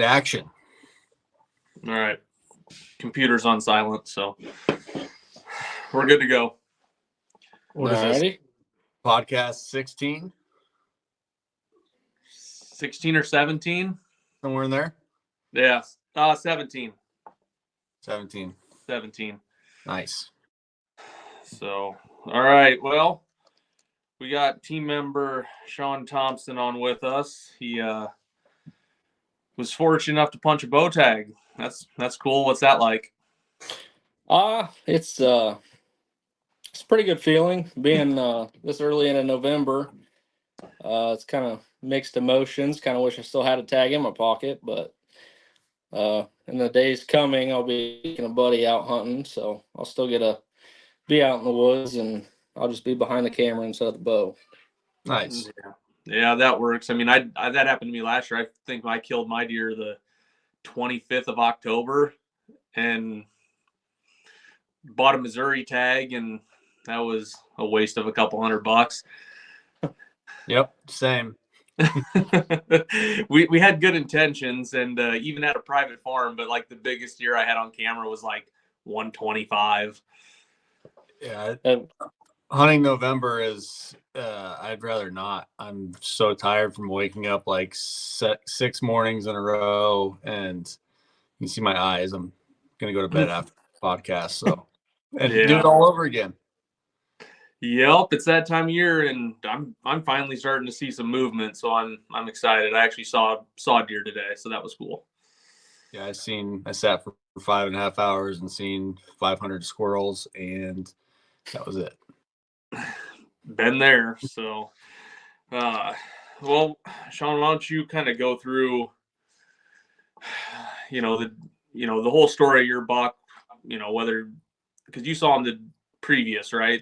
action. All right. Computer's on silent, so we're good to go. What is this? Podcast 16? 16 or 17? Somewhere in there? Yeah. 17. 17. 17. Nice. So, all right. Well, we got team member Sean Thompson on with us. He was fortunate enough to punch a bow tag. That's cool. What's that like? It's a pretty good feeling being this early in November. It's kind of mixed emotions. Kind of wish I still had a tag in my pocket, but in the days coming, I'll be taking a buddy out hunting, so I'll still get to be out in the woods, and I'll just be behind the camera instead of the bow. Nice. Yeah, that works. I mean, I that happened to me last year. I think I killed my deer the 25th of October and bought a Missouri tag, and that was a waste of a couple $100. Yep, same. we had good intentions, and even at a private farm, but like the biggest deer I had on camera was like 125. Yeah, hunting November is I'd rather not. I'm so tired from waking up like 6 mornings in a row, and you see my eyes. I'm gonna go to bed after the podcast, so and do it all over again. Yep, it's that time of year, and I'm finally starting to see some movement, so I'm excited. I actually saw deer today, so that was cool. Yeah, I sat for 5.5 hours and seen 500 squirrels, and that was it. Been there. So well, Sean, why don't you kind of go through the whole story of your buck, whether, because you saw him the previous, right,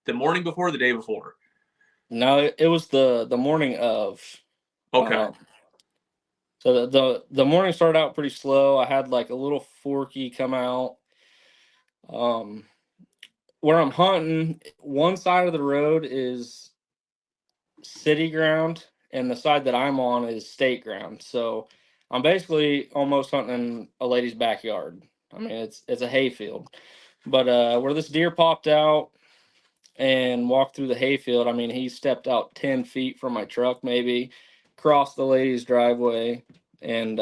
the morning before, the day before? No, it was the morning of. Okay. So the morning started out pretty slow. I had like a little forky come out. Where I'm hunting, one side of the road is city ground, and the side that I'm on is state ground. So I'm basically almost hunting a lady's backyard. I mean, it's a hayfield. But where this deer popped out and walked through the hayfield, I mean, he stepped out 10 feet from my truck, maybe, crossed the lady's driveway, and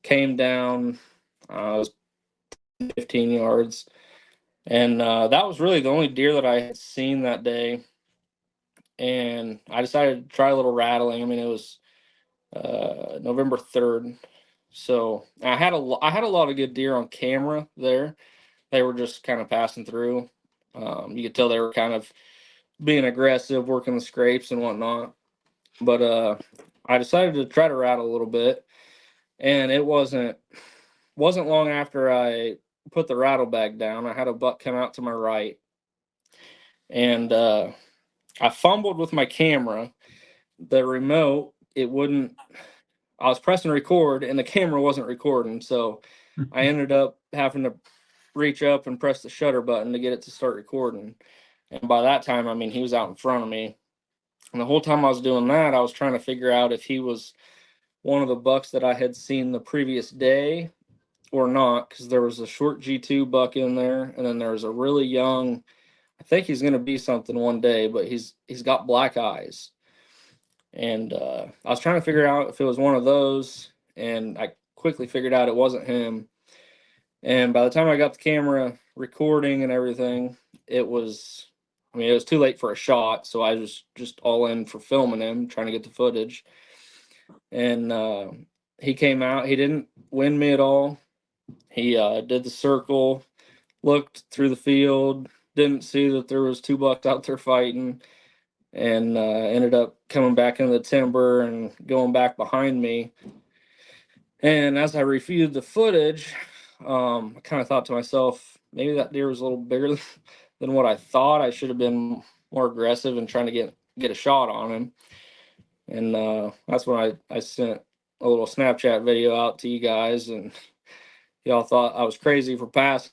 came down. It was 15 yards. And that was really the only deer that I had seen that day. And I decided to try a little rattling. I mean, it was November 3rd. So I had a lot of good deer on camera there. They were just kind of passing through. You could tell they were kind of being aggressive, working the scrapes and whatnot. But I decided to try to rattle a little bit. And it wasn't long after I put the rattle bag down, I had a buck come out to my right, and I fumbled with my camera. The remote, it wouldn't. I was pressing record, and the camera wasn't recording, so I ended up having to reach up and press the shutter button to get it to start recording. And by that time, I mean, he was out in front of me, and the whole time I was doing that, I was trying to figure out if he was one of the bucks that I had seen the previous day or not, because there was a short G2 buck in there, and then there was a really young, I think he's going to be something one day, but he's got black eyes. And I was trying to figure out if it was one of those, and I quickly figured out it wasn't him. And by the time I got the camera recording and everything, it was too late for a shot, so I was just all in for filming him, trying to get the footage. And he came out. He didn't win me at all. He did the circle, looked through the field, didn't see that there was 2 bucks out there fighting, and ended up coming back into the timber and going back behind me. And as I reviewed the footage, I kind of thought to myself, maybe that deer was a little bigger than what I thought. I should have been more aggressive and trying to get a shot on him. And that's when I sent a little Snapchat video out to you guys, and y'all thought I was crazy for passing.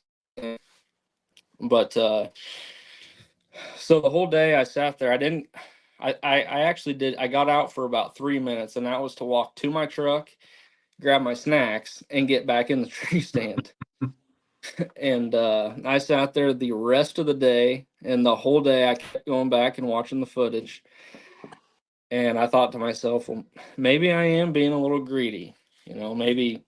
But so the whole day I sat there. I actually did. I got out for about 3 minutes, and that was to walk to my truck grab my snacks, and get back in the tree stand. And I sat there the rest of the day, and the whole day I kept going back and watching the footage. And I thought to myself, well, maybe I am being a little greedy. Maybe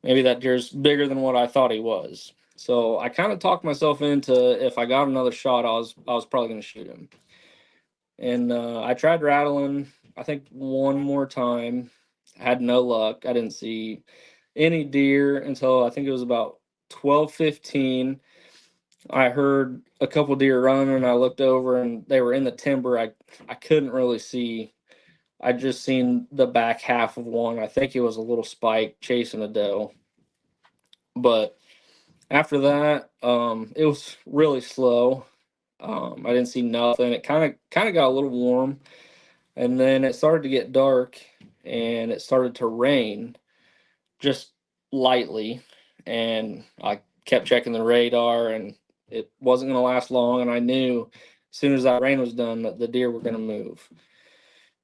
that deer's bigger than what I thought he was. So I kind of talked myself into, if I got another shot, I was probably going to shoot him. And I tried rattling, I think, one more time. Had no luck. I didn't see any deer until I think it was about 12:15. I heard a couple deer running, and I looked over, and they were in the timber. I couldn't really see. I just seen the back half of one. I think it was a little spike chasing a doe. But after that, it was really slow. I didn't see nothing. It kind of got a little warm, and then it started to get dark, and it started to rain, just lightly. And I kept checking the radar, and it wasn't going to last long. And I knew as soon as that rain was done that the deer were going to move.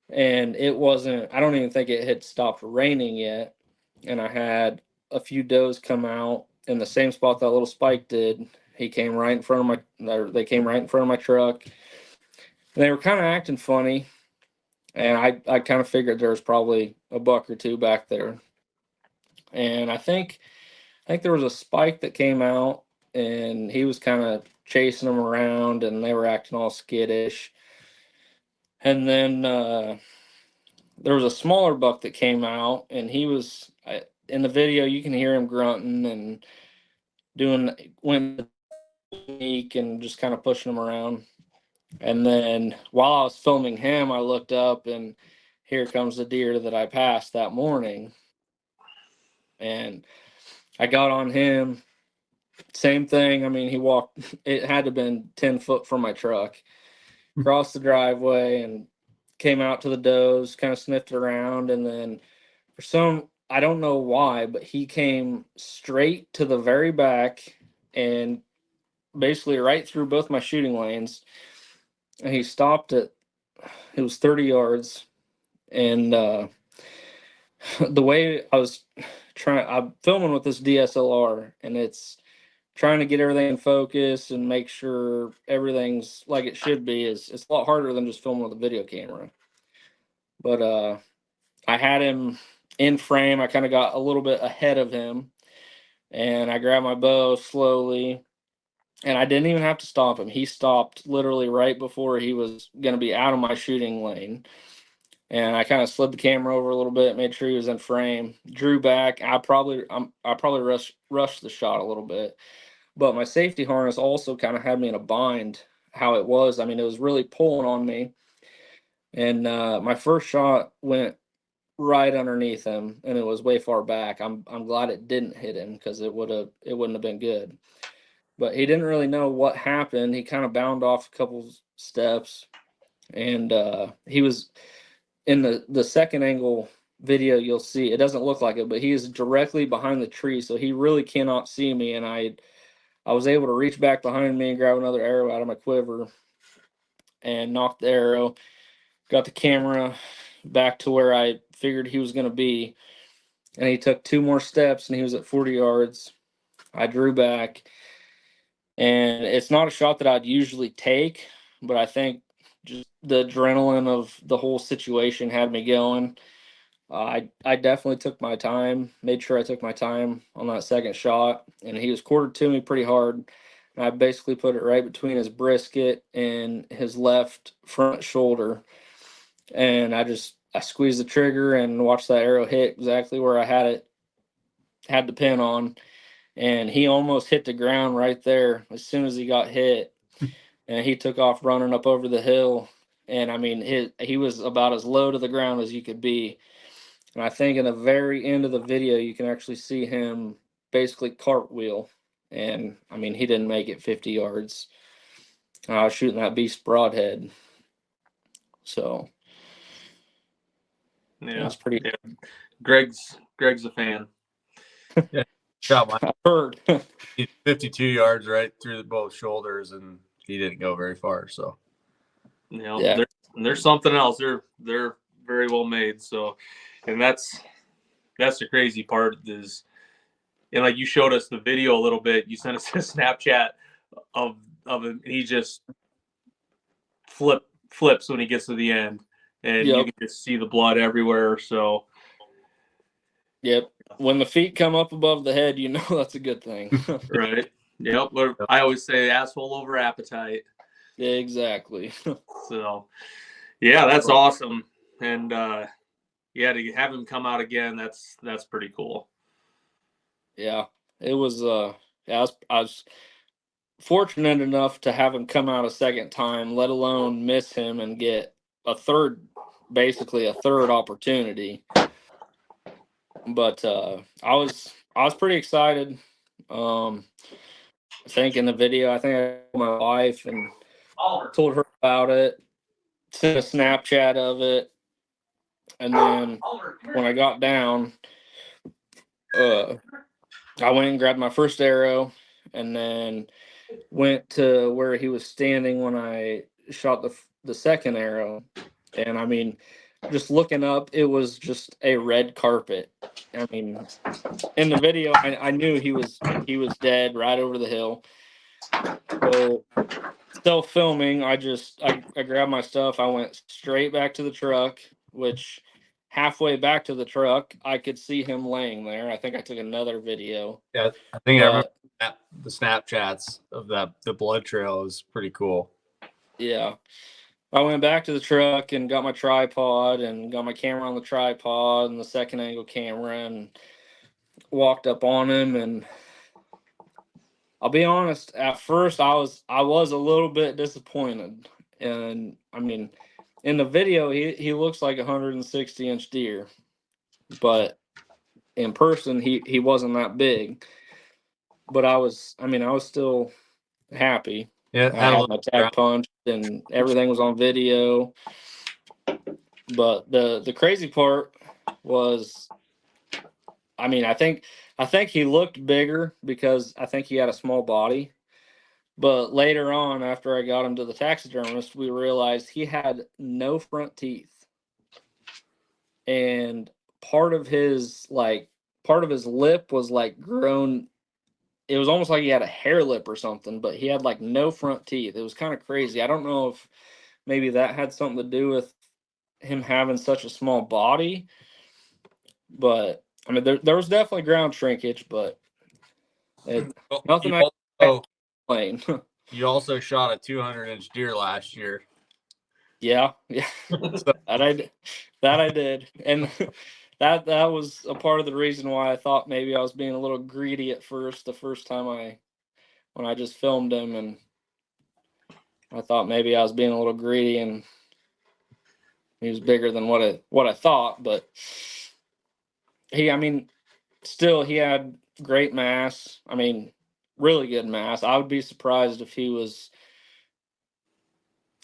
And it wasn't. I don't even think it had stopped raining yet, and I had a few does come out in the same spot that little spike did. He came right in front of they came right in front of my truck. And they were kind of acting funny, and I kind of figured there was probably a buck or two back there. And I think there was a spike that came out, and he was kind of chasing them around, and they were acting all skittish. And then there was a smaller buck that came out, and he was in the video. You can hear him grunting and went and just kind of pushing him around. And then while I was filming him, I looked up, and here comes the deer that I passed that morning. And I got on him. Same thing. I mean, he walked, it had to have been 10 foot from my truck, crossed the driveway and came out to the does, kind of sniffed around. And then I don't know why, but he came straight to the very back and basically right through both my shooting lanes. And he stopped it was 30 yards. And the way I'm filming with this DSLR, and it's trying to get everything in focus and make sure everything's like it should be. It's a lot harder than just filming with a video camera. But I had him in frame. I kind of got a little bit ahead of him, and I grabbed my bow slowly, and I didn't even have to stop him. He stopped literally right before he was going to be out of my shooting lane. And I kind of slid the camera over a little bit, made sure he was in frame, drew back. I probably rushed the shot a little bit, but my safety harness also kind of had me in a bind. How it was, I mean, it was really pulling on me, and my first shot went right underneath him, and it was way far back. I'm glad it didn't hit him, because it wouldn't have been good. But he didn't really know what happened. He kind of bounded off a couple steps, and he was in the second angle video. You'll see it doesn't look like it, but he is directly behind the tree, so he really cannot see me. And I was able to reach back behind me and grab another arrow out of my quiver and knock the arrow. Got the camera back to where I figured he was going to be, and he took 2 more steps, and he was at 40 yards. I drew back, and it's not a shot that I'd usually take, but I think just the adrenaline of the whole situation had me going. I definitely took my time, made sure I took my time on that second shot, and he was quartered to me pretty hard. And I basically put it right between his brisket and his left front shoulder. And I squeezed the trigger and watched that arrow hit exactly where I had the pin on. And he almost hit the ground right there as soon as he got hit. And he took off running up over the hill. And I mean, he was about as low to the ground as you could be. And I think in the very end of the video, you can actually see him basically cartwheel. And I mean, he didn't make it 50 yards. I was shooting that beast broadhead. So yeah, that's pretty. Yeah. Greg's a fan. Yeah, shot mine. I've heard 52 yards right through both shoulders, and he didn't go very far. So There's something else. They're very well made. So, and that's that's the crazy part is, and like you showed us the video a little bit. You sent us a Snapchat of him, and he just flips when he gets to the end, and you can just see the blood everywhere. So, yep. When the feet come up above the head, you know that's a good thing. Right. Yep. I always say asshole over appetite. Yeah, exactly. So, yeah, that's awesome. And yeah, to have him come out again, that's pretty cool. Yeah, it was. Yeah, I was fortunate enough to have him come out a second time, let alone miss him and get basically a third opportunity. But I was pretty excited. I think in the video, I think I told my wife and told her about it, sent a Snapchat of it, and then when I got down, I went and grabbed my first arrow, and then went to where he was standing when I shot the second arrow. And I mean, just looking up, it was just a red carpet. I mean, in the video, I knew he was dead right over the hill. So still filming, I grabbed my stuff. I went straight back to the truck, which halfway back to the truck, I could see him laying there. I think I took another video. Yeah, I think I remember the Snapchats of the blood trail is pretty cool. Yeah. I went back to the truck and got my tripod and got my camera on the tripod and the second angle camera and walked up on him. And I'll be honest, at first I was a little bit disappointed. And I mean, in the video he looks like a 160-inch deer, but in person he wasn't that big. But I was still happy. Yeah, I had my tag punched and everything was on video. But the crazy part was, I mean, I think he looked bigger because I think he had a small body. But later on, after I got him to the taxidermist, we realized he had no front teeth. And part of his lip was like grown. It was almost like he had a hair lip or something, but he had like no front teeth. It was kind of crazy. I don't know if maybe that had something to do with him having such a small body, but I mean, there was definitely ground shrinkage, but nothing I explain. You also shot a 200-inch deer last year. Yeah. that I did, and that was a part of the reason why I thought maybe I was being a little greedy at first. The first time when I just filmed him, and I thought maybe I was being a little greedy, and he was bigger than what I thought, but I mean, still he had great mass. I mean, really good mass. I would be surprised if he was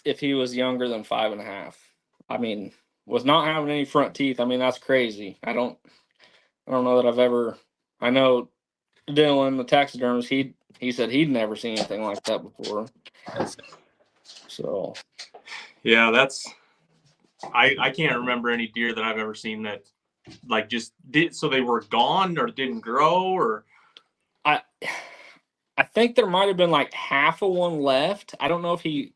younger than 5.5. I mean, with not having any front teeth, I mean that's crazy. I don't know that I've ever. I know Dylan, the taxidermist, he said he'd never seen anything like that before. So, yeah, I can't remember any deer that I've ever seen that like just did so they were gone or didn't grow or. I think there might have been like half of one left. I don't know if he.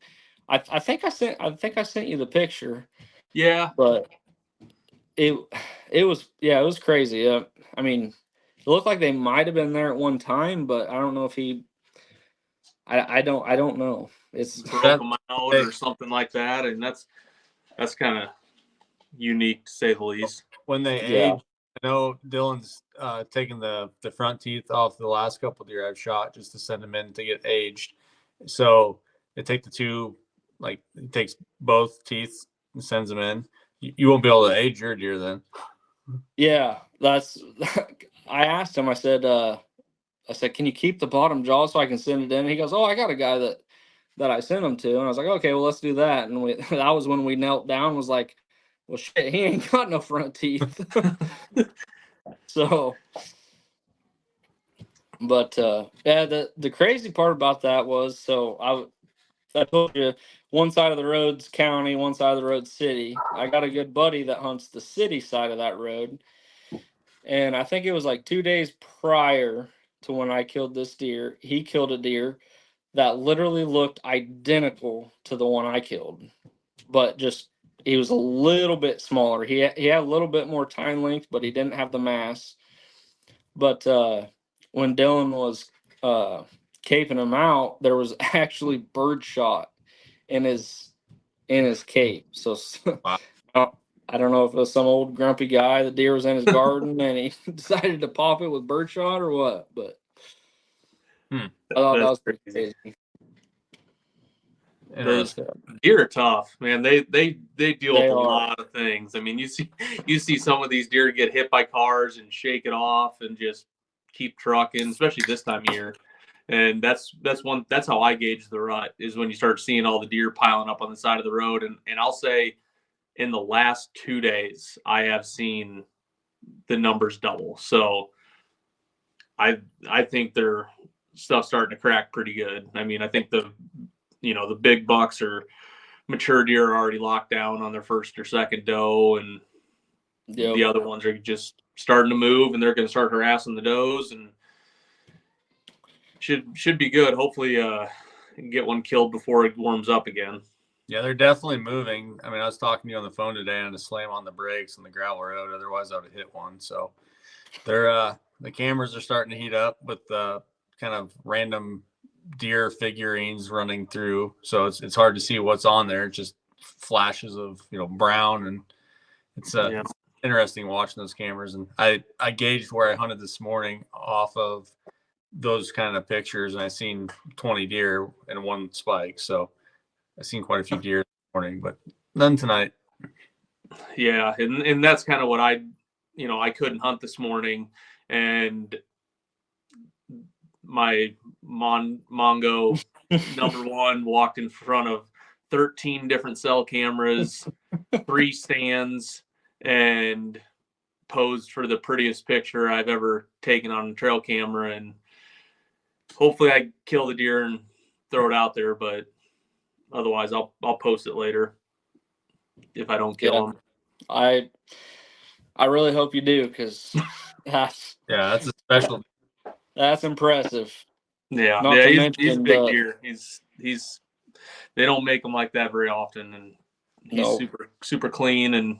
I think I sent you the picture. Yeah, but it was crazy. I mean, it looked like they might have been there at one time, but I don't know if he. I don't know. It's broke them out or something like that, and that's kind of unique to say the least. When they age, I know Dylan's taking the front teeth off the last couple of deer I've shot just to send them in to get aged. So they take the two, like he takes both teeth and sends them in. You won't be able to age your deer then. Yeah, that's. I asked him. I said, can you keep the bottom jaw so I can send it in? He goes, oh, I got a guy that I sent him to, and I was like, okay, well, let's do that. And that was when we knelt down. Was like, well, shit, he ain't got no front teeth. So, but yeah, the crazy part about that was, so I told you, one side of the road's county, one side of the road's city. I got a good buddy that hunts the city side of that road. And I think it was like 2 days prior to when I killed this deer. He killed a deer that literally looked identical to the one I killed, but just he was a little bit smaller. He had a little bit more tine length, but he didn't have the mass. But when Dylan was caping him out, there was actually bird shot in his cape. So Wow. I don't know if it was some old grumpy guy. The deer was in his garden and he decided to pop it with birdshot or what. But I thought that was pretty crazy. Those deer are tough, man. They deal with a lot of things. I mean, you see some of these deer get hit by cars and shake it off and just keep trucking, especially this time of year. And that's how I gauge the rut, is when you start seeing all the deer piling up on the side of the road. And I'll say, in the last 2 days, I have seen the numbers double. So I think their stuff's starting to crack pretty good. I mean, I think the big bucks or mature deer are already locked down on their first or second doe, and the other ones are just starting to move, and they're going to start harassing the does, and should be good. Hopefully, get one killed before it warms up again. Yeah, they're definitely moving. I mean, I was talking to you on the phone today and to slam on the brakes on the gravel road. Otherwise, I would have hit one. So they're the cameras are starting to heat up with kind of random deer figurines running through. So it's hard to see what's on there. It's just flashes of brown, and it's interesting watching those cameras. And I gauged where I hunted this morning off of those kind of pictures, and I seen 20 deer in one spike. So I've seen quite a few deer this morning, but none tonight. Yeah, and that's kind of what I couldn't hunt this morning, and my Mongo number one walked in front of 13 different cell cameras, 3 stands, and posed for the prettiest picture I've ever taken on a trail camera. And hopefully I kill the deer and throw it out there, but otherwise I'll post it later if I don't kill him. I really hope you do, because that's a special. That's impressive. Yeah, he's a big deer. He's they don't make them like that very often, and he's super clean and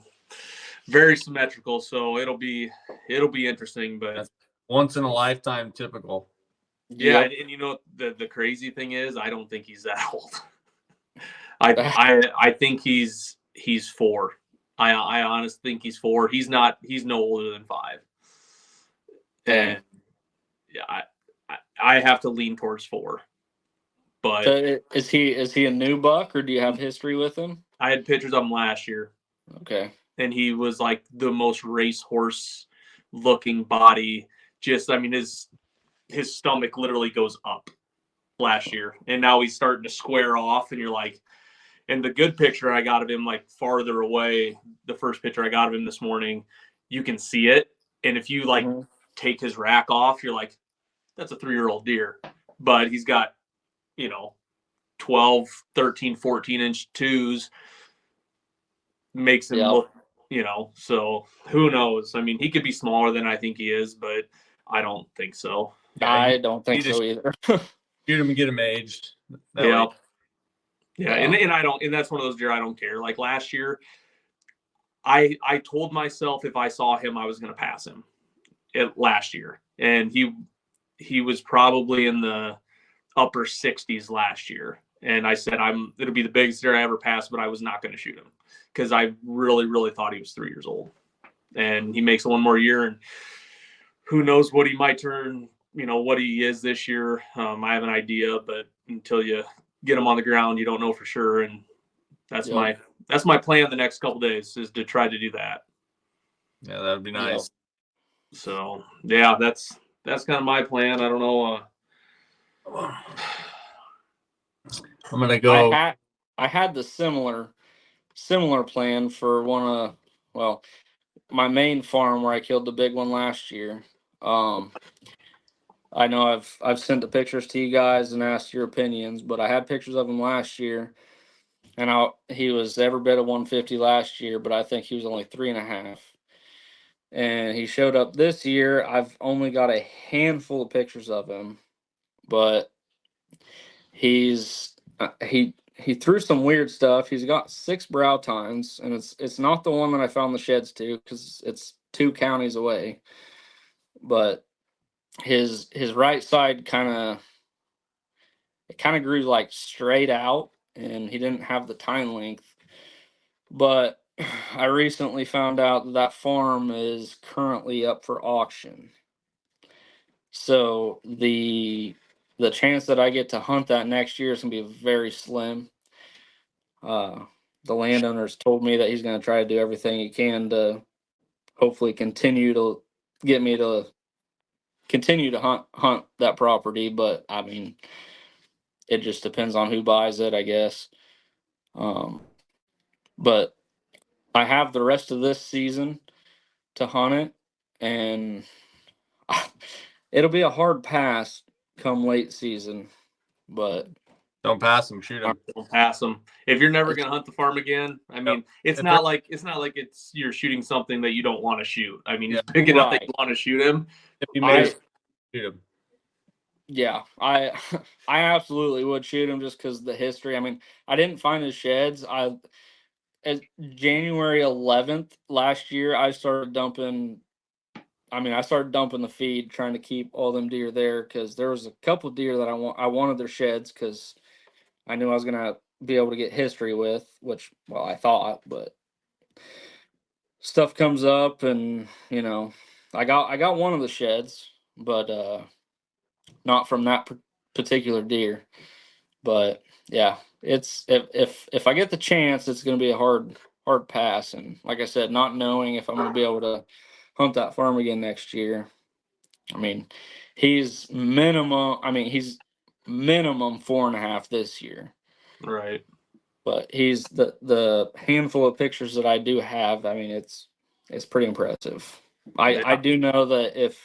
very symmetrical. So it'll be interesting, but that's once in a lifetime typical. Yeah, and the crazy thing is, I don't think he's that old. I think he's 4. I honestly think he's 4. He's no older than 5. And yeah, I have to lean towards 4. But so is he a new buck, or do you have history with him? I had pictures of him last year. Okay. And he was like the most racehorse looking body. Just, I mean, his stomach literally goes up last year, and now he's starting to square off, and you're like, and the good picture I got of him, like farther away, the first picture I got of him this morning, you can see it. And if you take his rack off, you're like, that's a 3-year-old deer. But he's got, 12, 13, 14-inch twos, makes him look, so who knows? I mean, he could be smaller than I think he is, but I don't think so. I don't think so either. Shoot him and get him aged. Yeah. And I don't, and that's one of those deer I don't care. Like last year, I told myself if I saw him, I was going to pass him last year. And he was probably in the upper 60s last year. And I said, it'll be the biggest deer I ever passed, but I was not going to shoot him because I really, really thought he was 3 years old. And he makes 1 more year, and who knows what he might turn, what he is this year. I have an idea, but until you get him on the ground, you don't know for sure. And that's my plan the next couple of days, is to try to do that. Yeah, that would be nice. So yeah, that's kind of my plan. I don't know. I'm gonna go. I had the similar plan for my main farm where I killed the big one last year. I know I've sent the pictures to you guys and asked your opinions, but I had pictures of him last year, and he was every bit of 150 last year, but I think he was only 3.5. and he showed up this year. I've only got a handful of pictures of him, but he threw some weird stuff. He's got 6 brow tines, and it's not the one that I found the sheds to, because it's 2 counties away. But his right side kind of grew like straight out, and he didn't have the tine length. But I recently found out that farm is currently up for auction. So the chance that I get to hunt that next year is gonna be very slim. The landowner's told me that he's gonna try to do everything he can to hopefully continue to get me to continue to hunt that property, but I mean, it just depends on who buys it, I guess. But I have the rest of this season to hunt it, and it'll be a hard pass come late season, but Don't pass them, shoot them. Don't pass them. If you're never going to hunt the farm again, I mean, it's not like you're shooting something that you don't want to shoot. I mean, he's big enough that you want to shoot him. If you may shoot him. Yeah, I absolutely would shoot him just because the history. I mean, I didn't find his sheds. At January 11th last year, I started dumping the feed, trying to keep all them deer there, because there was a couple deer that I wanted their sheds, because I knew I was gonna be able to get history with, which, well, I thought, but stuff comes up, and I got one of the sheds, but not from that particular deer. But yeah, it's if I get the chance, it's going to be a hard pass. And like I said, not knowing if I'm going to be able to hunt that farm again next year. I mean, he's minimum 4.5 this year. Right. But he's the handful of pictures that I do have. I mean, it's pretty impressive. I do know that if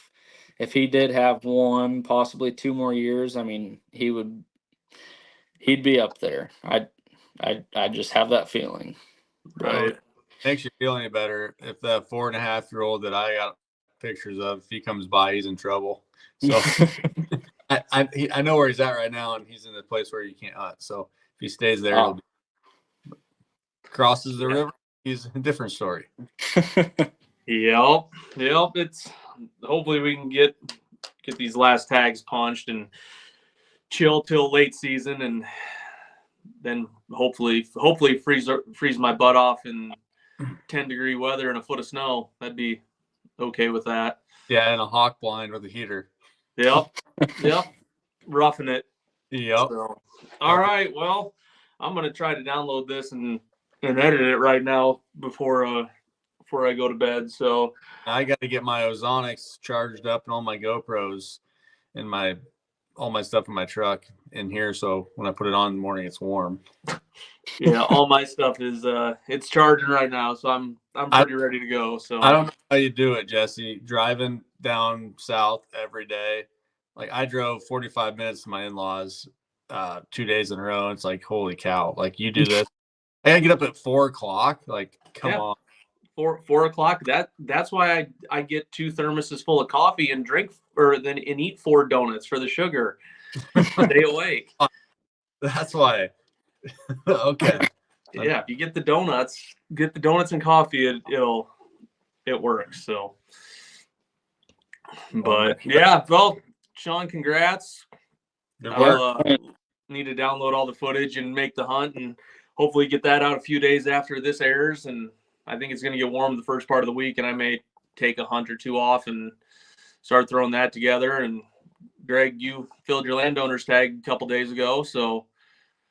he did have 1, possibly 2 more years, I mean, he'd be up there. I just have that feeling. Right. Makes you feel any better if the 4.5-year-old that I got pictures of, if he comes by, he's in trouble. So I know where he's at right now, and he's in a place where you can't hunt. So if he stays there, he'll be, crosses the river, he's a different story. Yep. It's hopefully we can get these last tags punched and chill till late season, and then hopefully freeze my butt off in 10-degree weather and a foot of snow. That'd be okay with that. Yeah, and a hawk blind with a heater. Yep. Roughing it. Yep. So, all right. Well, I'm gonna try to download this and edit it right now before I go to bed. So I got to get my Ozonics charged up and all my GoPros and all my stuff in my truck in here, so when I put it on in the morning, it's warm. Yeah, all my stuff is it's charging right now, so I'm pretty ready to go. So I don't know how you do it, Jesse. Driving down south every day, like I drove 45 minutes to my in-laws 2 days in a row. It's like, holy cow! Like, you do this. I gotta get up at 4 o'clock. Like, come on. 4 o'clock. That's why I get 2 thermoses full of coffee and eat 4 donuts for the sugar. Stay awake. That's why. Okay. Yeah, if you get the donuts and coffee, it works. So, but yeah, well, Sean, congrats. I'll need to download all the footage and make the hunt, and hopefully get that out a few days after this airs. And I think it's going to get warm the first part of the week, and I may take a hunt or 2 off and start throwing that together. And Greg, you filled your landowner's tag a couple days ago, so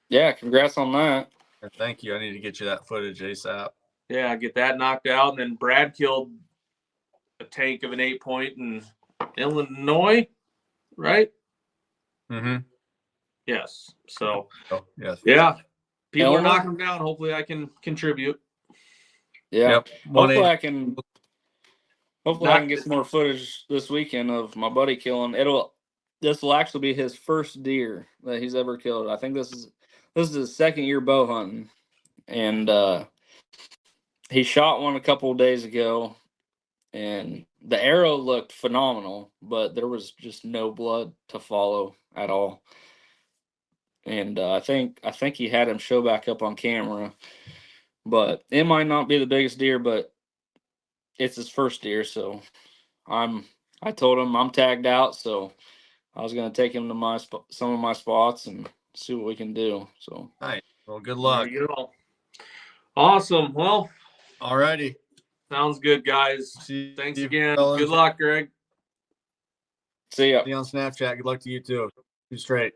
yeah, congrats on that. Thank you. I need to get you that footage ASAP. Yeah, get that knocked out. And then Brad killed a tank of an 8-point in Illinois, right? Mm-hmm. Yes. So, yes. Yeah, people are knocking them down. Hopefully I can contribute. Yeah. Yep. Hopefully I can get some more footage this weekend of my buddy killing. This will actually be his first deer that he's ever killed. I think this is his second year bow hunting, and he shot one a couple of days ago, and the arrow looked phenomenal, but there was just no blood to follow at all. And I think he had him show back up on camera, but it might not be the biggest deer, but it's his first deer, so I told him I'm tagged out, so I was gonna take him to some of my spots and see what we can do. So Nice. Well, good luck. There you go. Awesome. Well, alrighty. Sounds good, guys. Thanks again. Fellas. Good luck, Greg. See ya. See you on Snapchat. Good luck to you too. Shoot straight.